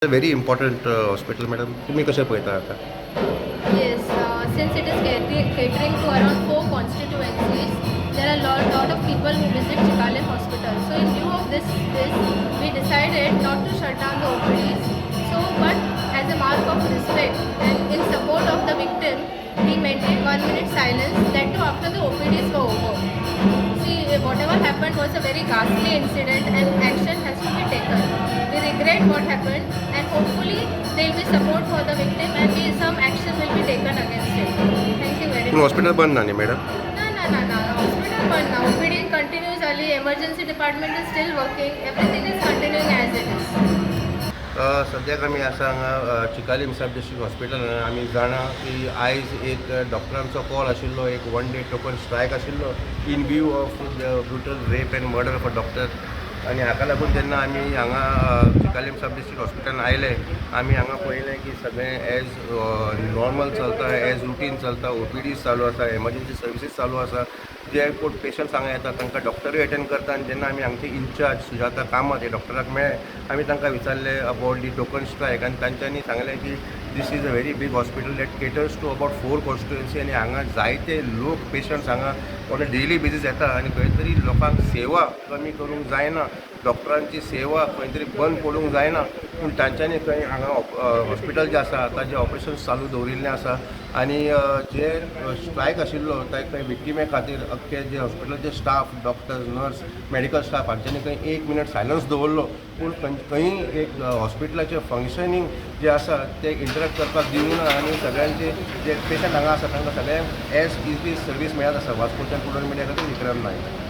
Very important hospital, madam. तुम्ही कशा पळता आता? Yes, since it is catering to around 4 constituencies, there are lot of people who visit Chikalim Hospital. So in view of this we decided not to shut down the OPDs. So, but as a mark of respect and in support of the victim, we maintained 1 minute silence. That too after the OPDs were over. See, whatever happened was a very ghastly incident, and action has to be taken. We regret what happened, and hopefully there will be support for the victim, and some action will be taken against it. Thank you very पण much. Hospital बंद नाही madam. No. Hospital but now OPD continues early. Emergency department is still working. Everything is continuing as it is. सद्याक आमी आसा हांगा चिकालीम सब district hospital. आमी जाणा की आयज एक डॉक्टरांचो कॉल आशिल्लो, एक 1 डे टोकन स्ट्रायक आशिल्लो in view of the brutal rape end murder of a doctor. आनी हाका लागून जेन्ना आमी हांगा चिकालीम सब डिस्ट्रिक्ट हॉस्पिटलान आयले, आमी हांगा पळयलें की सगळें एज नॉर्मल चलता, एज रुटीन चलता. OPDs चालू आसा, एमर्जन्सी सर्विसीस चालू आसा. जे कोण पेशंट्स हांगा येतात तांकां डॉक्टरूय अटेंड करता. आनी जेन्ना आमी हांगचे इंचार्ज सुजाता कामत हे डॉक्टराक मेळ्ळे, आमी तांकां विचारलें अबावट दी टोकन स्ट्रायक. आनी तांच्यांनी सांगलें की this is a very big hospital that caters to about 4 constituency. आनी हांगा जायते लोक पेशंट्स हांगा ऑन अ डेली बेजीस येता. आनी खंय तरी लोकांक सेवा कमी करूंक जायना, डॉक्टरांची सेवा खंय तरी बंद पडूंक जायना. पूण तांच्यांनी खंय हांगा हॉस्पिटल जें आसा ताजें ऑपरेशन्स चालू दवरिल्लें आसा. आनी जे स्ट्रायक आशिल्लो ते खंय विक्टिमे खातीर अख्खे जे हॉस्पिटलाचे staff, doctors, nurse, medical staff हांच्यांनी खंय 1 मिनट सायलन्स दवरलो. पूण खंय एक हॉस्पिटलाचें फंक्शनींग जें आसा तें इंटरप्ट करपाक दिवना. आनी सगळ्यांचे जे पेशंट हांगा आसा तांकां सगळ्यांक एज इज सर्वीस मेळत आसा. वास्कोच्यान पुडर मिडिया खातीर विक्रम नायक.